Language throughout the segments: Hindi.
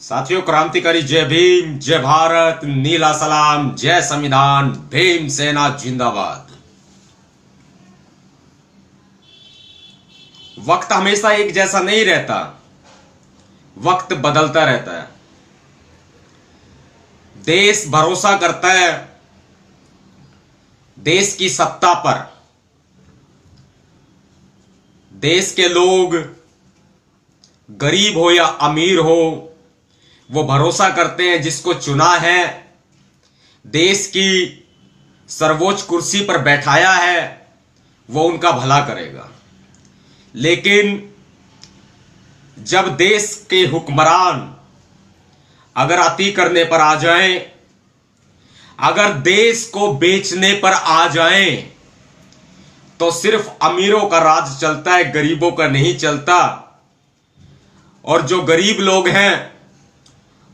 साथियों, क्रांतिकारी जय भीम, जय भारत, नीला सलाम, जय संविधान, भीम सेना जिंदाबाद। वक्त हमेशा एक जैसा नहीं रहता, वक्त बदलता रहता है। देश भरोसा करता है देश की सत्ता पर। देश के लोग गरीब हो या अमीर हो, वो भरोसा करते हैं जिसको चुना है, देश की सर्वोच्च कुर्सी पर बैठाया है, वो उनका भला करेगा। लेकिन जब देश के हुक्मरान अगर अति करने पर आ जाएं, अगर देश को बेचने पर आ जाएं, तो सिर्फ अमीरों का राज चलता है, गरीबों का नहीं चलता। और जो गरीब लोग हैं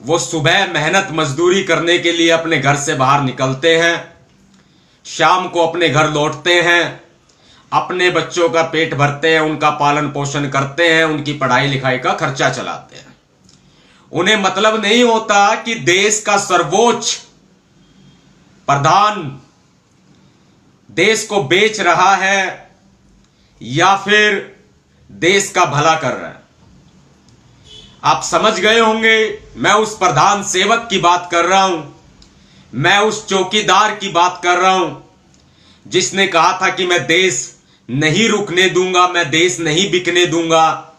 वो सुबह मेहनत मजदूरी करने के लिए अपने घर से बाहर निकलते हैं, शाम को अपने घर लौटते हैं, अपने बच्चों का पेट भरते हैं, उनका पालन पोषण करते हैं, उनकी पढ़ाई लिखाई का खर्चा चलाते हैं। उन्हें मतलब नहीं होता कि देश का सर्वोच्च प्रधान देश को बेच रहा है या फिर देश का भला कर रहा है। आप समझ गए होंगे, मैं उस प्रधान सेवक की बात कर रहा हूं, मैं उस चौकीदार की बात कर रहा हूं जिसने कहा था कि मैं देश नहीं रुकने दूंगा, मैं देश नहीं बिकने दूंगा।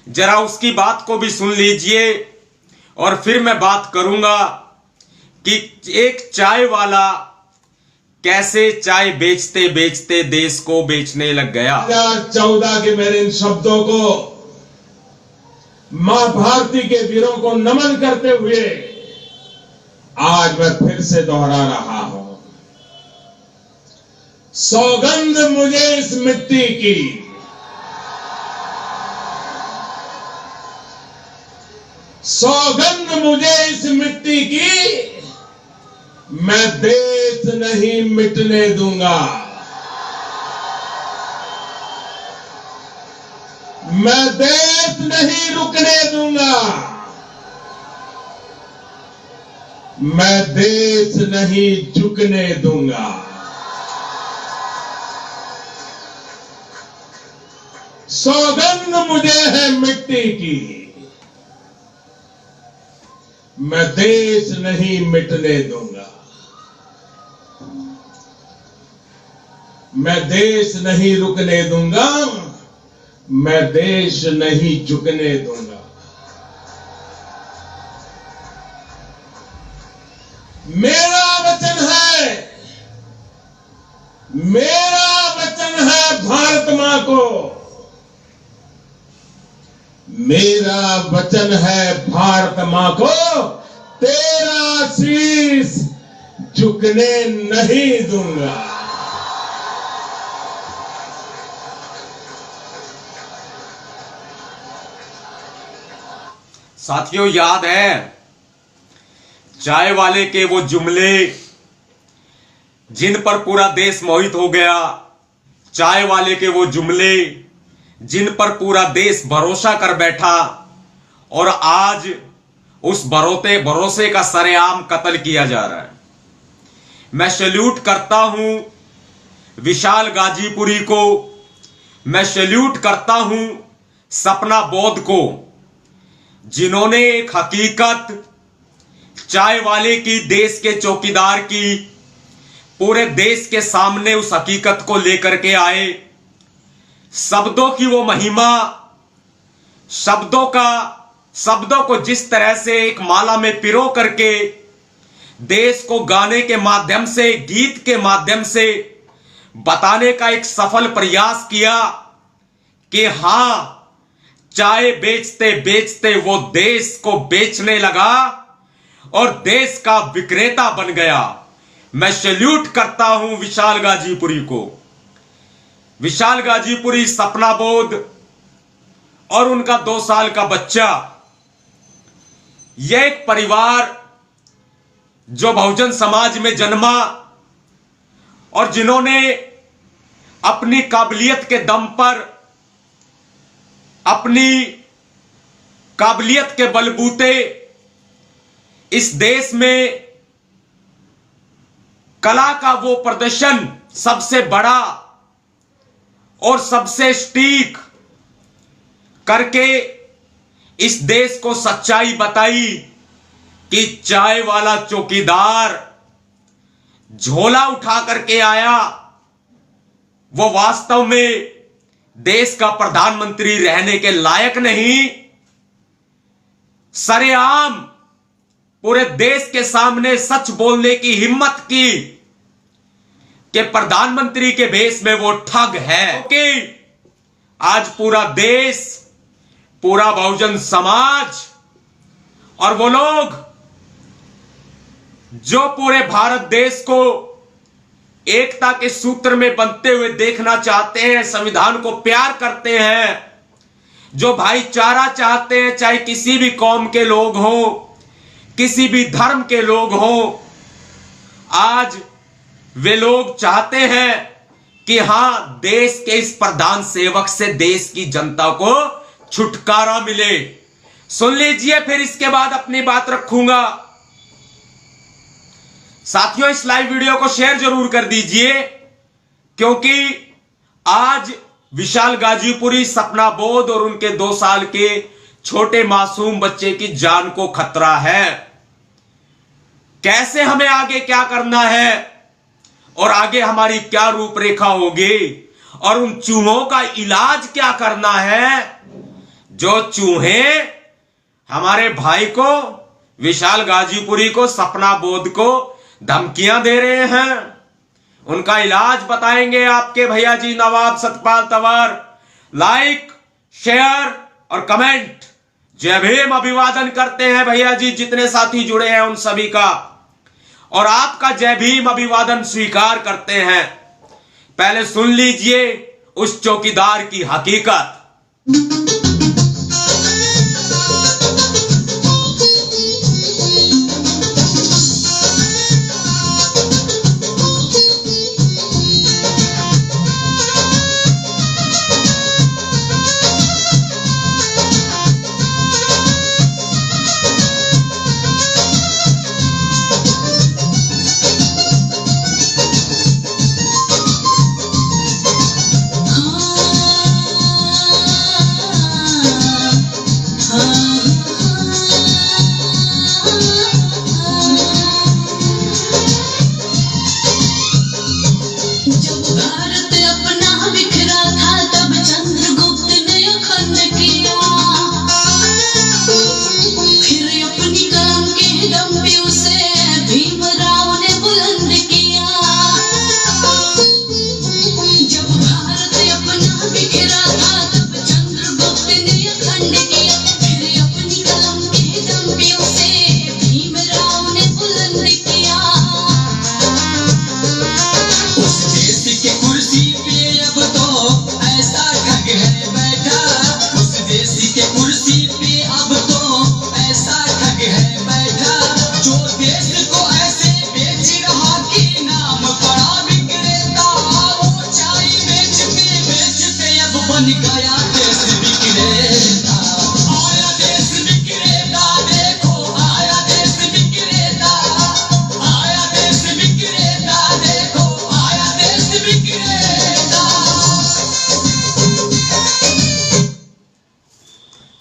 जरा उसकी बात को भी सुन लीजिए और फिर मैं बात करूंगा कि एक चाय वाला कैसे चाय बेचते बेचते देश को बेचने लग गया। 2014 के मेरे इन शब्दों को मां भारती के वीरों को नमन करते हुए आज मैं फिर से दोहरा रहा हूं। सौगंध मुझे इस मिट्टी की, सौगंध मुझे इस मिट्टी की, मैं देश नहीं मिटने दूंगा, मैं देश नहीं रुकने दूंगा, मैं देश नहीं झुकने दूंगा। सौगंध मुझे है मिट्टी की, मैं देश नहीं मिटने दूंगा, मैं देश नहीं रुकने दूंगा, मैं देश नहीं झुकने दूंगा। मेरा वचन है, मेरा वचन है भारत मां को, मेरा वचन है भारत मां को, तेरा शीश झुकने नहीं दूंगा। साथियों, याद है चाय वाले के वो जुमले जिन पर पूरा देश मोहित हो गया, चाय वाले के वो जुमले जिन पर पूरा देश भरोसा कर बैठा, और आज उस भरोसे का सरेआम कत्ल किया जा रहा है। मैं सैल्यूट करता हूं विशाल गाजीपुरी को, मैं सैल्यूट करता हूं सपना बोध को, जिन्होंने एक हकीकत चाय वाले की, देश के चौकीदार की, पूरे देश के सामने उस हकीकत को लेकर के आए। शब्दों की वो महिमा, शब्दों को जिस तरह से एक माला में पिरो करके देश को गाने के माध्यम से, गीत के माध्यम से बताने का एक सफल प्रयास किया कि हां, चाय बेचते बेचते वो देश को बेचने लगा और देश का विक्रेता बन गया। मैं सैल्यूट करता हूं विशाल गाजीपुरी को। विशाल गाजीपुरी, सपना बोध और उनका 2 साल का बच्चा, यह एक परिवार जो बहुजन समाज में जन्मा और जिन्होंने अपनी काबिलियत के दम पर, अपनी काबिलियत के बलबूते इस देश में कला का वो प्रदर्शन सबसे बड़ा और सबसे सटीक करके इस देश को सच्चाई बताई कि चाय वाला चौकीदार झोला उठा करके आया, वो वास्तव में देश का प्रधानमंत्री रहने के लायक नहीं। सरेआम पूरे देश के सामने सच बोलने की हिम्मत की कि प्रधानमंत्री के भेष में वो ठग है। क्योंकि आज पूरा देश, पूरा बहुजन समाज और वो लोग जो पूरे भारत देश को एकता के सूत्र में बंधते हुए देखना चाहते हैं, संविधान को प्यार करते हैं, जो भाईचारा चाहते हैं, चाहे किसी भी कौम के लोग हों, किसी भी धर्म के लोग हों, आज वे लोग चाहते हैं कि हां, देश के इस प्रधान सेवक से देश की जनता को छुटकारा मिले। सुन लीजिए, फिर इसके बाद अपनी बात रखूंगा। साथियों, इस लाइव वीडियो को शेयर जरूर कर दीजिए, क्योंकि आज विशाल गाजीपुरी, सपना बोध और उनके 2 साल के छोटे मासूम बच्चे की जान को खतरा है। कैसे हमें आगे क्या करना है और आगे हमारी क्या रूपरेखा होगी और उन चूहों का इलाज क्या करना है जो चूहे हमारे भाई को, विशाल गाजीपुरी को, सपना बोध को धमकियां दे रहे हैं। उनका इलाज बताएंगे आपके भैया जी नवाब सतपाल तंवर। लाइक, शेयर और कमेंट। जय भीम, अभिवादन करते हैं भैया जी, जितने साथी जुड़े हैं उन सभी का, और आपका जय भीम अभिवादन स्वीकार करते हैं। पहले सुन लीजिए उस चौकीदार की हकीकत।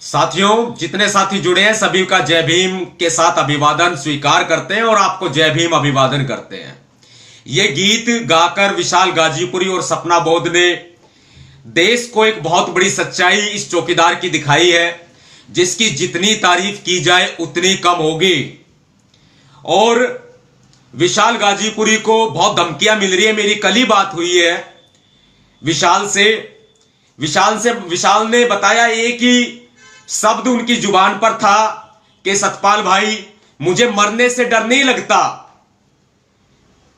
साथियों, जितने साथी जुड़े हैं सभी का जय भीम के साथ अभिवादन स्वीकार करते हैं और आपको जय भीम अभिवादन करते हैं। यह गीत गाकर विशाल गाजीपुरी और सपना बोध ने देश को एक बहुत बड़ी सच्चाई इस चौकीदार की दिखाई है, जिसकी जितनी तारीफ की जाए उतनी कम होगी। और विशाल गाजीपुरी को बहुत धमकियां मिल रही है। मेरी कल ही बात हुई है विशाल से। विशाल ने बताया एक ही शब्द उनकी जुबान पर था कि सतपाल भाई, मुझे मरने से डर नहीं लगता,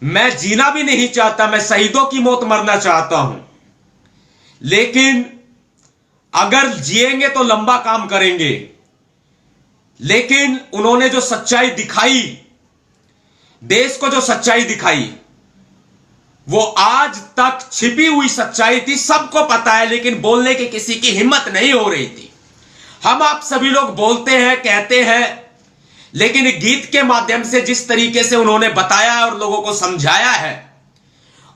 मैं जीना भी नहीं चाहता, मैं शहीदों की मौत मरना चाहता हूं, लेकिन अगर जिएंगे तो लंबा काम करेंगे। लेकिन उन्होंने जो सच्चाई दिखाई, देश को जो सच्चाई दिखाई, वो आज तक छिपी हुई सच्चाई थी, सबको पता है, लेकिन बोलने की किसी की हिम्मत नहीं हो रही थी। हम आप सभी लोग बोलते हैं, कहते हैं, लेकिन गीत के माध्यम से जिस तरीके से उन्होंने बताया और लोगों को समझाया है,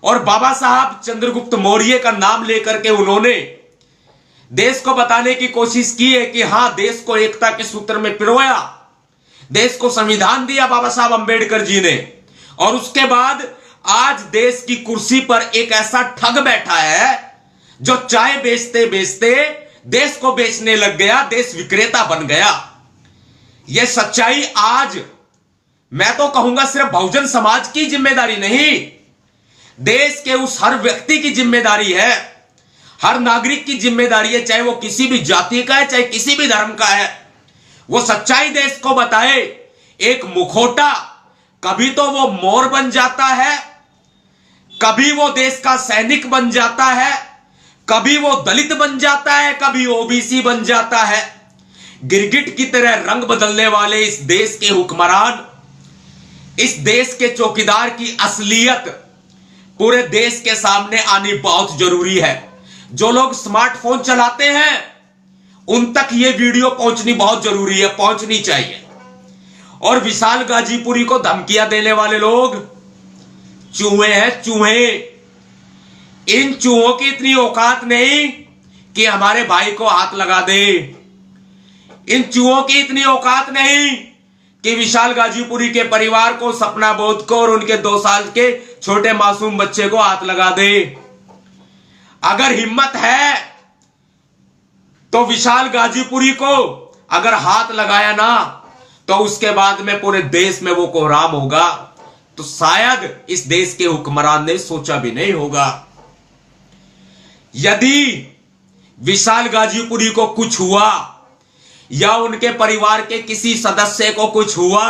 और बाबा साहब चंद्रगुप्त मौर्य का नाम लेकर के उन्होंने देश को बताने की कोशिश की है कि हां, देश को एकता के सूत्र में पिरोया, देश को संविधान दिया बाबा साहब अंबेडकर जी ने, और उसके बाद आज देश की कुर्सी पर एक ऐसा ठग बैठा है जो चाय बेचते बेचते देश को बेचने लग गया, देश विक्रेता बन गया। यह सच्चाई आज मैं तो कहूंगा सिर्फ बहुजन समाज की जिम्मेदारी नहीं, देश के उस हर व्यक्ति की जिम्मेदारी है, हर नागरिक की जिम्मेदारी है, चाहे वो किसी भी जाति का है, चाहे किसी भी धर्म का है, वो सच्चाई देश को बताए। एक मुखौटा कभी तो वो मोर बन जाता है, कभी वो देश का सैनिक बन जाता है, कभी वो दलित बन जाता है, कभी ओबीसी बन जाता है। गिरगिट की तरह रंग बदलने वाले इस देश के हुक्मरान, इस देश के चौकीदार की असलियत पूरे देश के सामने आनी बहुत जरूरी है। जो लोग स्मार्टफोन चलाते हैं उन तक यह वीडियो पहुंचनी बहुत जरूरी है, पहुंचनी चाहिए। और विशाल गाजीपुरी को धमकियां देने वाले लोग चूहे हैं, चूहे। इन चूहों की इतनी औकात नहीं कि हमारे भाई को हाथ लगा दे, इन चूहों की इतनी औकात नहीं कि विशाल गाजीपुरी के परिवार को, सपना बोध को और उनके 2 साल के छोटे मासूम बच्चे को हाथ लगा दे। अगर हिम्मत है तो विशाल गाजीपुरी को अगर हाथ लगाया ना तो उसके बाद में पूरे देश में वो कोहराम होगा, तो शायद इस देश के हुक्मरान ने सोचा भी नहीं होगा। यदि विशाल गाजीपुरी को कुछ हुआ या उनके परिवार के किसी सदस्य को कुछ हुआ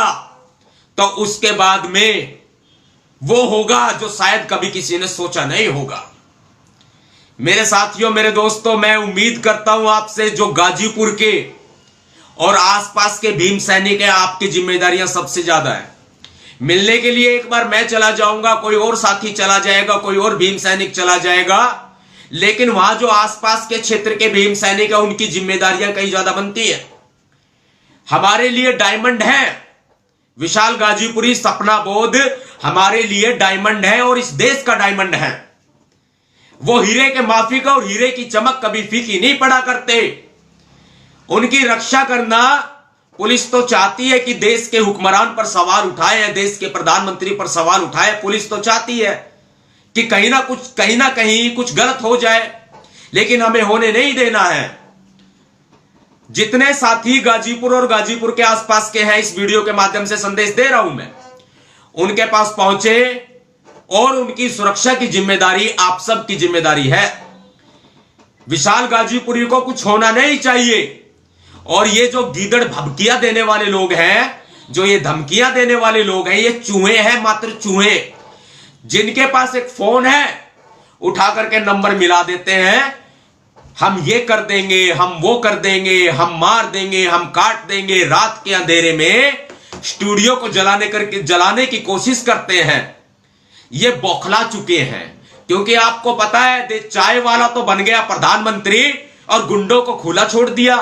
तो उसके बाद में वो होगा जो शायद कभी किसी ने सोचा नहीं होगा। मेरे साथियों, मेरे दोस्तों, मैं उम्मीद करता हूं आपसे, जो गाजीपुर के और आसपास के भीम सैनिक है, आपकी जिम्मेदारियां सबसे ज्यादा है। मिलने के लिए एक बार मैं चला जाऊंगा, कोई और साथी चला जाएगा, कोई और भीम सैनिक चला जाएगा, लेकिन वहां जो आसपास के क्षेत्र के भीम सैनिक है उनकी जिम्मेदारियां कहीं ज्यादा बनती है। हमारे लिए डायमंड है विशाल गाजीपुरी, सपना बोध हमारे लिए डायमंड है और इस देश का डायमंड है। वो हीरे के माफिक और हीरे की चमक कभी फीकी नहीं पड़ा करते। उनकी रक्षा करना पुलिस तो चाहती है कि देश के हुक्मरान पर सवाल उठाए, देश के प्रधानमंत्री पर सवाल उठाए। पुलिस तो चाहती है कि कहीं ना कहीं कुछ गलत हो जाए, लेकिन हमें होने नहीं देना है। जितने साथी गाजीपुर और गाजीपुर के आसपास के हैं, इस वीडियो के माध्यम से संदेश दे रहा हूं मैं, उनके पास पहुंचे और उनकी सुरक्षा की जिम्मेदारी आप सब की जिम्मेदारी है। विशाल गाजीपुरी को कुछ होना नहीं चाहिए। और ये जो गीदड़ भभकियां देने वाले लोग हैं, जो ये धमकियां देने वाले लोग हैं, ये चूहे हैं, मात्र चूहे, जिनके पास एक फोन है, उठा करके नंबर मिला देते हैं, हम ये कर देंगे, हम वो कर देंगे, हम मार देंगे, हम काट देंगे। रात के अंधेरे में स्टूडियो को जलाने की कोशिश करते हैं। ये बौखला चुके हैं, क्योंकि आपको पता है चाय वाला तो बन गया प्रधानमंत्री और गुंडों को खुला छोड़ दिया।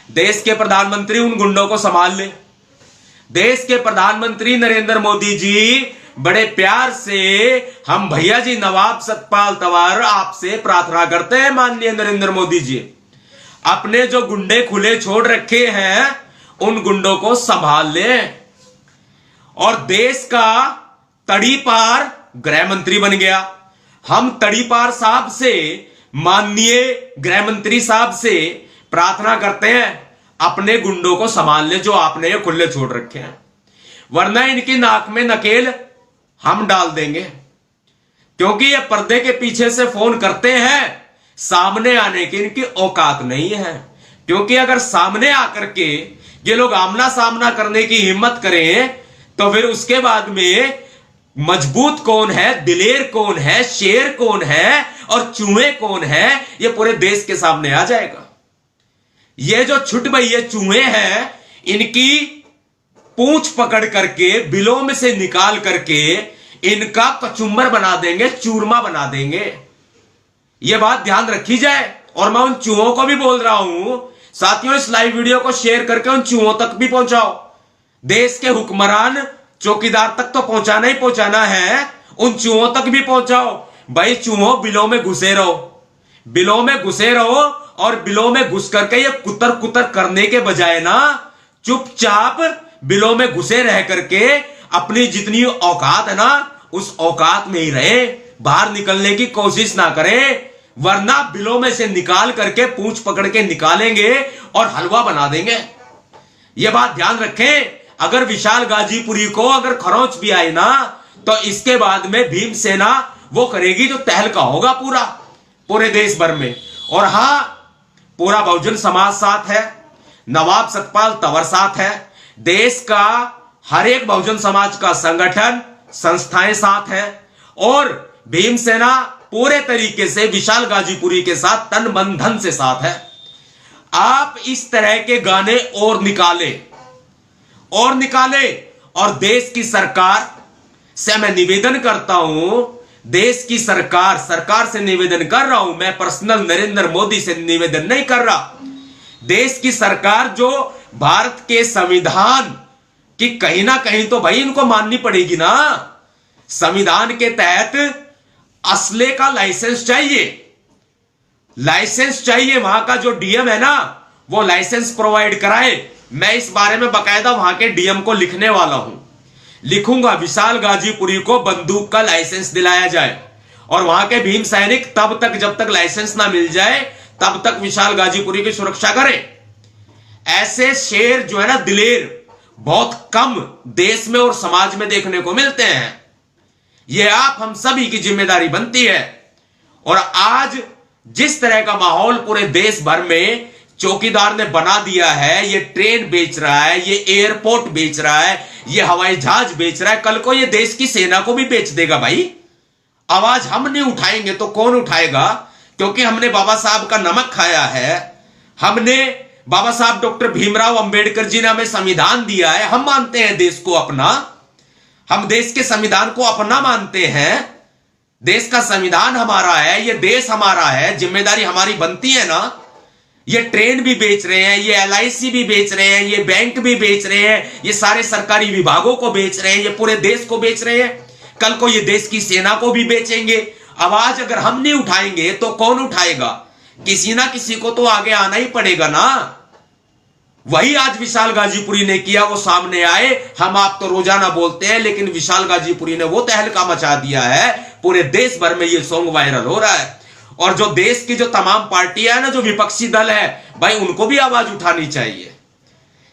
देश के प्रधानमंत्री उन गुंडों को संभाल ले। देश के प्रधानमंत्री नरेंद्र मोदी जी बड़े प्यार से, हम भैया जी नवाब सतपाल तंवर आपसे प्रार्थना करते हैं, माननीय नरेंद्र मोदी जी, अपने जो गुंडे खुले छोड़ रखे हैं उन गुंडों को संभाल लें। और देश का तड़ीपार गृह मंत्री बन गया। हम तड़ीपार साहब से, माननीय गृह मंत्री साहब से प्रार्थना करते हैं, अपने गुंडों को संभाल ले जो आपने ये खुले छोड़ रखे हैं, वरना इनकी नाक में नकेल हम डाल देंगे। क्योंकि ये पर्दे के पीछे से फोन करते हैं, सामने आने की इनकी औकात नहीं है। क्योंकि अगर सामने आकर के ये लोग आमना सामना करने की हिम्मत करें तो फिर उसके बाद में मजबूत कौन है, दिलेर कौन है, शेर कौन है और चूहे कौन है, ये पूरे देश के सामने आ जाएगा। ये जो छुट भैये चूहे हैं, इनकी पूंछ पकड़ करके, बिलों में से निकाल करके इनका कचुम्बर बना देंगे, चूरमा बना देंगे। यह बात ध्यान रखी जाए। और मैं उन चूहों को भी बोल रहा हूं साथियों, इस लाइव वीडियो को शेयर करके उन चूहों तक भी पहुंचाओ। देश के हुक्मरान चौकीदार तक तो पहुंचाना ही पहुंचाना है, उन चूहों तक भी पहुंचाओ। भाई चूहों, बिलों में घुसे रहो, बिलों में घुसे रहो, और बिलों में घुस करके ये कुतर कुतर करने के बजाय ना चुपचाप बिलों में घुसे रह करके अपनी जितनी औकात है ना उस औकात में ही रहे, बाहर निकलने की कोशिश ना करें, वरना बिलों में से निकाल करके पूंछ पकड़ के निकालेंगे और हलवा बना देंगे। यह बात ध्यान रखें। अगर विशाल गाजीपुरी को अगर खरोंच भी आई ना तो इसके बाद में भीमसेना वो करेगी जो तहलका होगा पूरे देश भर में। और हां, पूरा बहुजन समाज साथ है, नवाब सतपाल तंवर साथ है, देश का हर एक बहुजन समाज का संगठन संस्थाएं साथ है, और भीमसेना पूरे तरीके से विशाल गाजीपुरी के साथ तन मन धन से साथ है। आप इस तरह के गाने और निकाले और देश की सरकार से मैं निवेदन करता हूं, देश की सरकार से निवेदन कर रहा हूं, मैं पर्सनल नरेंद्र मोदी से निवेदन नहीं कर रहा। देश की सरकार जो भारत के संविधान की कहीं ना कहीं तो भाई इनको माननी पड़ेगी ना। संविधान के तहत असले का लाइसेंस चाहिए, वहां का जो डीएम है ना वो लाइसेंस प्रोवाइड कराए। मैं इस बारे में बकायदा वहां के डीएम को लिखने वाला हूं, लिखूंगा विशाल गाजीपुरी को बंदूक का लाइसेंस दिलाया जाए, और वहां के भीम सैनिक तब तक जब तक लाइसेंस ना मिल जाए तब तक विशाल गाजीपुरी की सुरक्षा करें। ऐसे शेर जो है ना दिलेर बहुत कम देश में और समाज में देखने को मिलते हैं। यह आप हम सभी की जिम्मेदारी बनती है। और आज जिस तरह का माहौल पूरे देश भर में चौकीदार ने बना दिया है, ये ट्रेन बेच रहा है, ये एयरपोर्ट बेच रहा है, ये हवाई जहाज बेच रहा है, कल को ये देश की सेना को भी बेच देगा। भाई आवाज हम नहीं उठाएंगे तो कौन उठाएगा? क्योंकि हमने बाबा साहब का नमक खाया है, हमने बाबा साहब डॉक्टर भीमराव अंबेडकर जी ने हमें संविधान दिया है, हम मानते हैं देश को अपना, हम देश के संविधान को अपना मानते हैं। देश का संविधान हमारा है, ये देश हमारा है, जिम्मेदारी हमारी बनती है ना। ये ट्रेन भी बेच रहे हैं, ये एलआईसी भी बेच रहे हैं, ये बैंक भी बेच रहे हैं, ये सारे सरकारी विभागों को बेच रहे हैं, ये पूरे देश को बेच रहे हैं, कल को ये देश की सेना को भी बेचेंगे। आवाज अगर हम नहीं उठाएंगे तो कौन उठाएगा? किसी ना किसी को तो आगे आना ही पड़ेगा ना। वही आज विशाल गाजीपुरी ने किया, वो सामने आए। हम आप तो रोजाना बोलते हैं, लेकिन विशाल गाजीपुरी ने वो तहलका मचा दिया है, पूरे देश भर में ये सॉन्ग वायरल हो रहा है। और जो देश की जो तमाम पार्टियां है ना, जो विपक्षी दल है, भाई उनको भी आवाज उठानी चाहिए।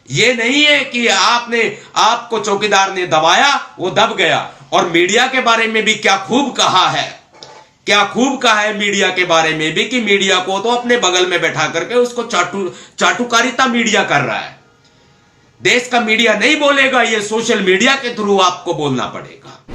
ये नहीं है कि आपको चौकीदार ने दबाया, वो दब गया। और मीडिया के बारे में भी क्या खूब कहा है मीडिया के बारे में भी, कि मीडिया को तो अपने बगल में बैठा करके उसको चाटुकारिता मीडिया कर रहा है। देश का मीडिया नहीं बोलेगा, ये सोशल मीडिया के थ्रू आपको बोलना पड़ेगा।